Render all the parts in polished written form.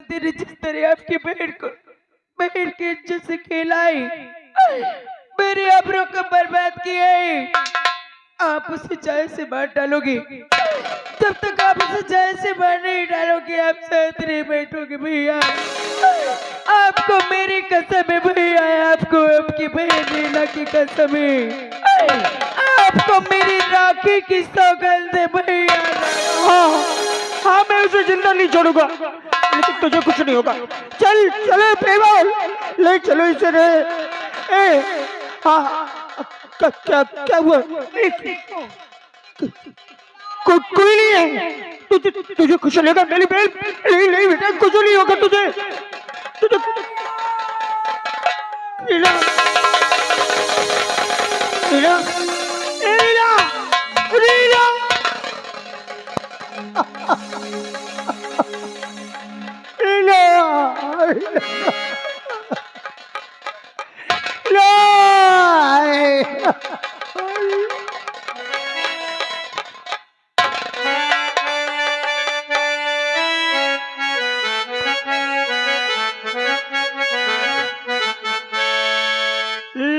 तेरे जिस तरह आपकी बहन की इज्जत से खिलाई, मेरे आबरू को बर्बाद किया है। आप उसे चाय से बाहर डालोगे, जब तक आप उसे चाय से बाहर नहीं डालोगे आप साथ नहीं बैठोगे भैया। आपको मेरी कसम है भैया, आपको आपकी बहन रीना की कसम है, आपको मेरी राखी की सौगंध है भैया। हाँ हाँ, मैं उसे जिंदा नहीं छोड़ूंगा, लेकिन तुझे कुछ नहीं होगा। चल चलो पेवाल, ले चलो इसे रे। ए हाँ, क्या क्या क्या हुआ? कोई नहीं है। तुझे कुछ नहीं होगा मेरी बहन। नहीं नहीं बेटा, कुछ नहीं होगा तुझे। तुझे रीना, रीना, रीना, रीना।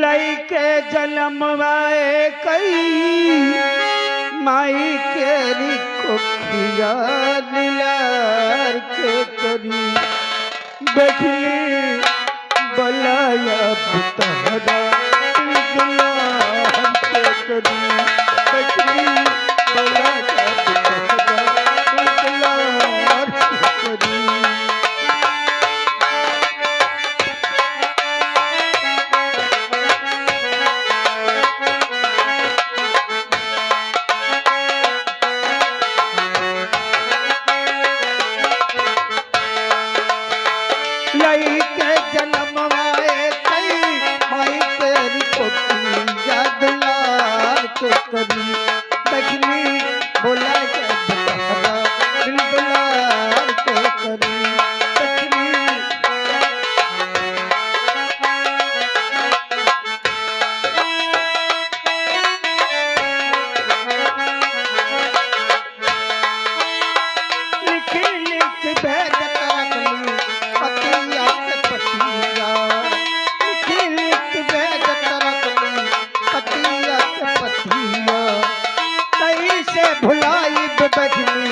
लइके जन्मवाए कई माई केरी कोखिया दिलार के करी बैठी बलाया बुतहरा दिलार के करी बैठी बलाया बुतहरा दिलार के करी। लइके जन्मवाए कई माई तेरी कोखिया दिलार के करी बैठी बोला जब बुतहरा दिलार के करी बैठी। लिखी लिख भेज तरकली पतिया के पतिया, लिखी लिख भेज तरकली पतिया के पतिया। कैसे भुलाई बजनी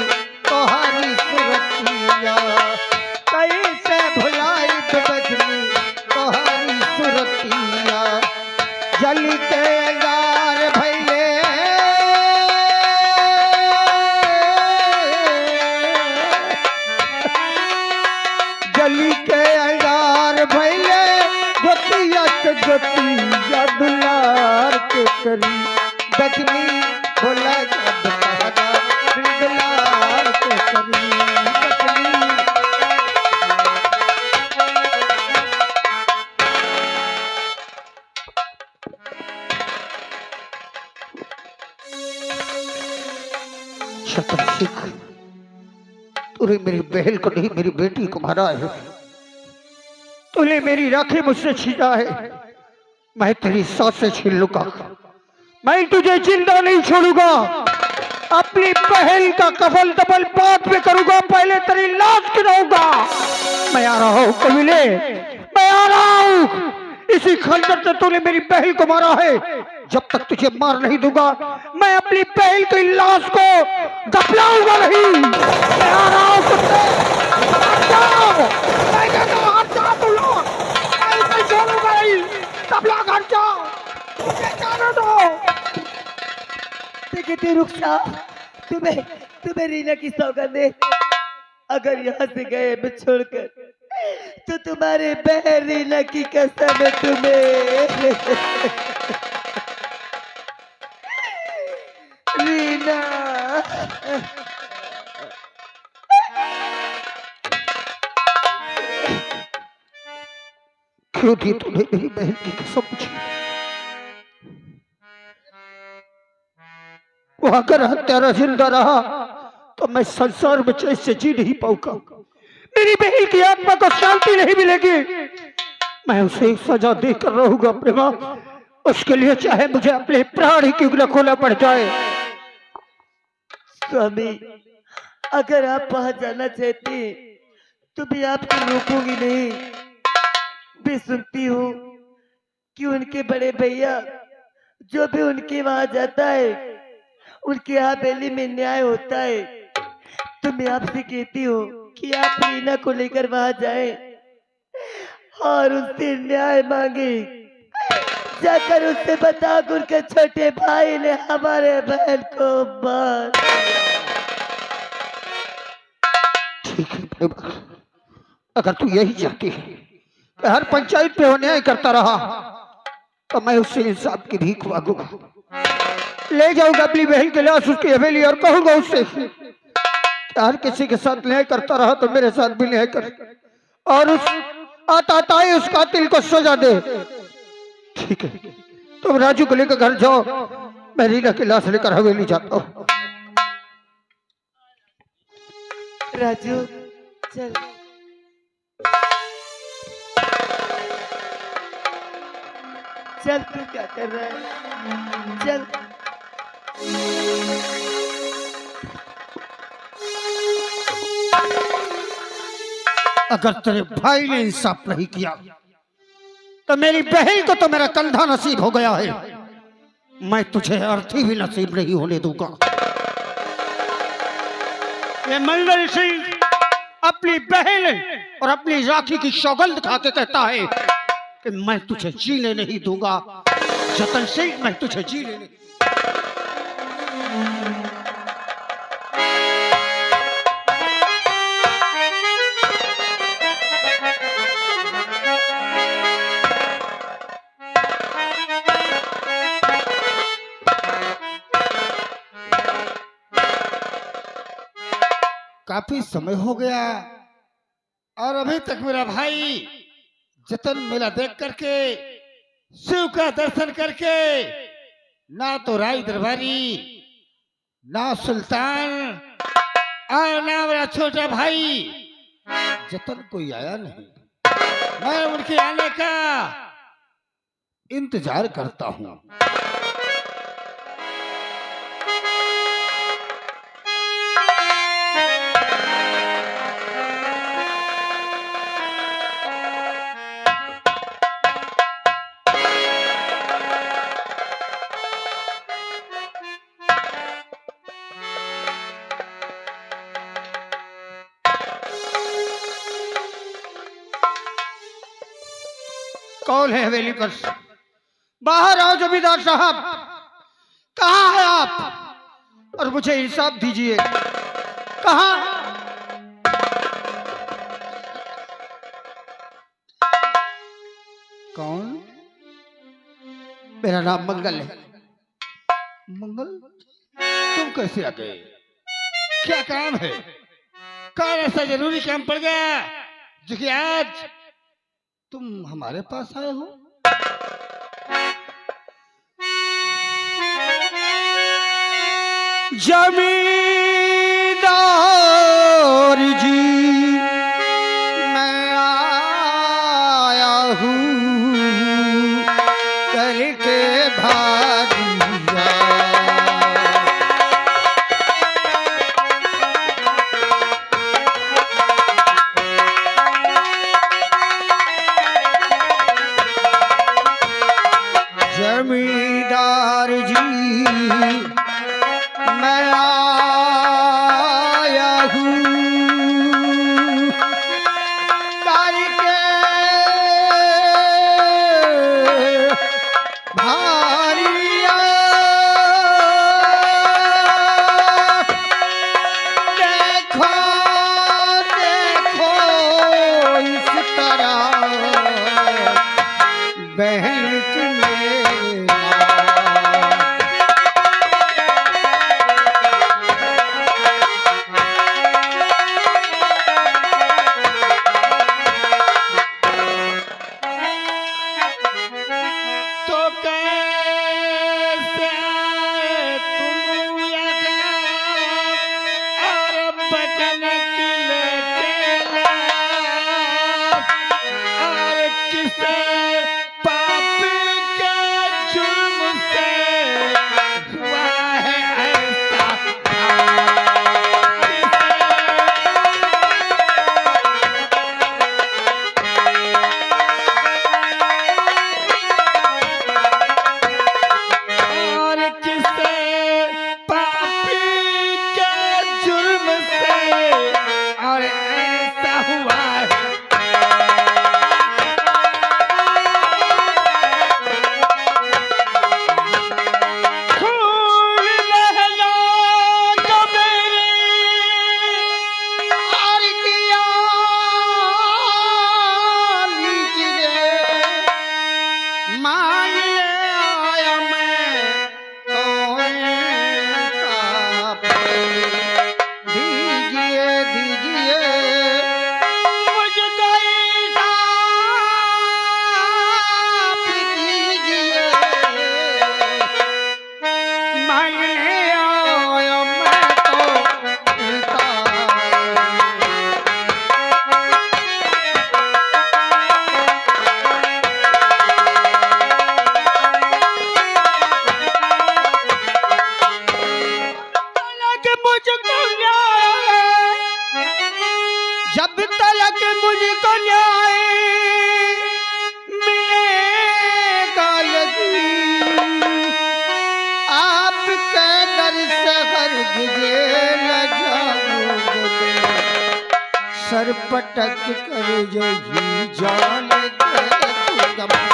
तोहारी सुरतिया, कैसे भुलाई बजनी तोहारी सुरतिया। जली के अंगार भैले जली के अंगार भैले ज्योतिया के ज्योतिया दुलार के करी बजनी बोला जब तहरा दुलार के करी बजनी। शतन सिख, तूने मेरी बहन को नहीं मेरी बेटी को मारा है, तूने मेरी राखी मुझसे छीना है। मैं तेरी सांस से छीन लूंगा, मैं तुझे जिंदा नहीं छोड़ूंगा। अपनी बहन का कफन तबल बाद में करूंगा, पहले तेरी लाश गिराऊंगा। मैं आ रहा हूँ कबीले, मैं आ रहा हूँ। इसी खंजर से तूने मेरी बहन को मारा है, जब तक तुझे मार नहीं दूंगा मैं अपनी बहन की लाश को दफनाऊंगा नहीं। मैं आ रहा हूँ कुत्ते, मैं कहता हूँ हट जाओ तुम लोग, मैं इसे छोड़ूंगा नहीं। तबला घर जाओ, मुझे जाने दो। देखते रुखसा, तुम्हें तुम्हें रीना की सौगंध है। अगर यहाँ से गए मैं छोड़कर तो तुम्हारे बहन रीना की कसम है तुम्हें। रीना क्यों थी तूने मेरी बहन की कसम मुझे? वो अगर हत्यारा जिंदा रहा तो मैं संसार में चैन से जी नहीं पाऊंगा, मेरी बहन की आत्मा को शांति नहीं मिलेगी। मैं उसे सजा देकर रहूंगा प्रेमा, उसके लिए चाहे मुझे अपने प्राण ही क्यों न खोना पड़ जाए। स्वामी, अगर आप वहां जाना चाहते तो भी आपको रोकूंगी नहीं। मैं सुनती हूँ कि उनके बड़े भैया जो भी उनके वहां जाता है उनके हवेली में न्याय होता है। तो मैं आपसे कहती हूँ कि आप रीना को लेकर वहां जाएं और उससे न्याय मांगे। जाकर उससे बता कि उनके छोटे भाई ने हमारे बहन को मार। ठीक है मेरे बाप, अगर तू यही चाहती है कि हर पंचायत पे वो न्याय करता रहा तो मैं उससे इंसाफ की भीख मांगूंगा। ले जाऊंगा अपनी बहन के लाश उसकी हवेली और कहूंगा उससे कि हर किसी के साथ न्याय करता रहा तो मेरे साथ भी न्याय कर, और उस आताताई उस कातिल को सजा दे। ठीक है, तुम राजू को लेकर घर जाओ, मैं रीना की लाश लेकर हवेली जाता हूँ। राजू चल। चल तू क्या कर रहा है, चल। अगर तेरे भाई ने इंसाफ नहीं किया तो मेरी बहन को तो मेरा कंधा नसीब हो गया है, मैं तुझे अर्थी भी नसीब नहीं होने दूंगा। ये मंगल सिंह अपनी बहन और अपनी राखी की सौगंध खा के कहता है कि मैं तुझे जीने नहीं दूंगा। जतन सिंह, मैं तुझे जीने नहीं। काफी समय हो गया और अभी तक मेरा भाई जतन मेला देख करके, शिव का दर्शन करके, ना तो राय दरबारी, ना सुल्तान और ना मेरा छोटा भाई जतन कोई आया नहीं। मैं उनके आने का इंतजार करता हूँ। कौन है हवेली पर? बाहर आओ जमींदार साहब, कहाँ है आप? और मुझे इंसाफ दीजिए, कहाँ? कौन? मेरा नाम मंगल है। मंगल, तुम कैसे आ गए? क्या काम है? कौन ऐसा जरूरी काम पड़ गया जो कि आज तुम हमारे पास आए हो? जमींदार जी, मैं आया हूँ करके भागिया। जमींदार जी, मैं आया हूँ करके भारिया। देखो देखो इस तरह बहन तुम्हें तो कैसे आए तुम यहाँ और बटन की लेके लाए और किसे पाप तक मुझको न्याय मिलेगा यदि आपके दर से हरगिज़ न जाऊंगा सर पटक कर यही जान दे दूंगा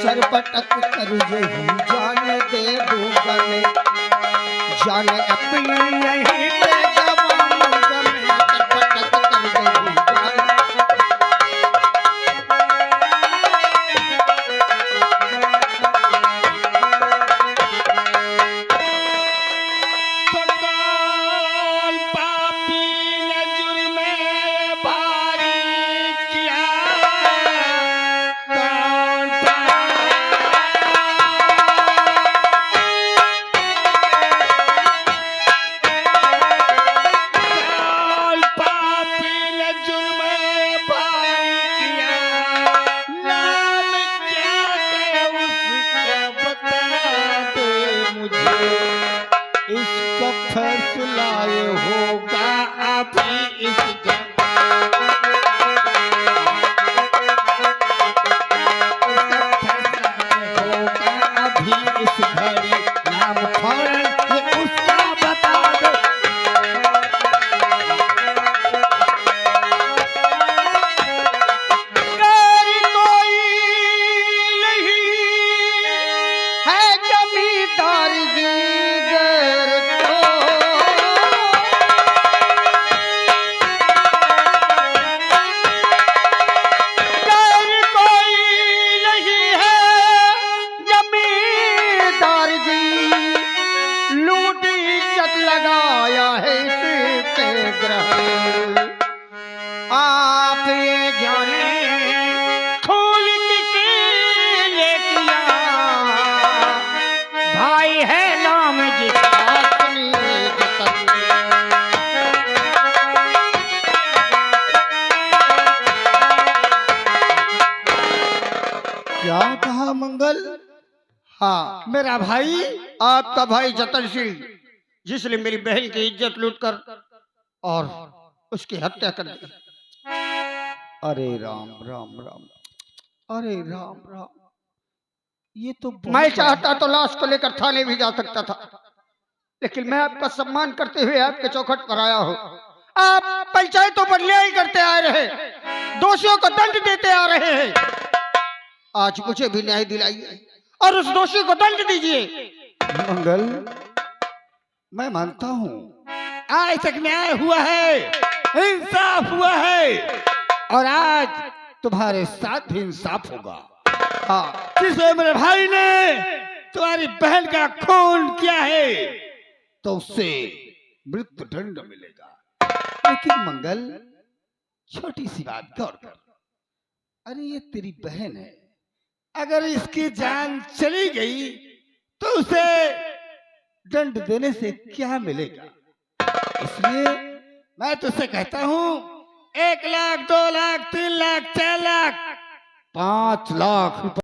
सर पटक कर यही जान दे दूंगा मैं जान अपनी यही पे गवाऊंगा मैं सर पटक कर यही जान इसका फैसला ये होगा अभी इस होगा अभी इस घड़ी नाम फौरन ये उसका बता दो गैर कोई नहीं है जमींदार जी आप ये जाने खून किसी ने किया भाई है नाम जिसका क्या कहा मंगल? हाँ मेरा भाई आपका भाई जतन सिंह जिसने मेरी बहन की इज्जत लूटकर और उसकी हत्या कर दी। अरे राम राम राम अरे राम राम ये तो मैं चाहता तो लाश को लेकर थाने भी जा सकता था लेकिन मैं आपका सम्मान करते हुए आपके चौखट पर आया हूँ। आप पंचायतों पर न्याय करते आ रहे हैं दोषियों को दंड देते आ रहे हैं आज मुझे भी न्याय दिलाइए और उस दोषी को दंड दीजिए। मंगल मैं मानता हूँ आज तक न्याय हुआ है इंसाफ हुआ है और आज तुम्हारे साथ भी इंसाफ होगा। हाँ जिसमें मेरे भाई ने तुम्हारी बहन का खून किया है तो उससे मृत्यु दंड मिलेगा। लेकिन मंगल छोटी सी बात गौर कर अरे ये तेरी बहन है अगर इसकी जान चली गई तो उसे दंड देने से क्या मिलेगा इसलिए मैं तुझसे कहता हूँ 1 लाख 2 लाख 3 लाख 4 लाख 5 लाख रुपए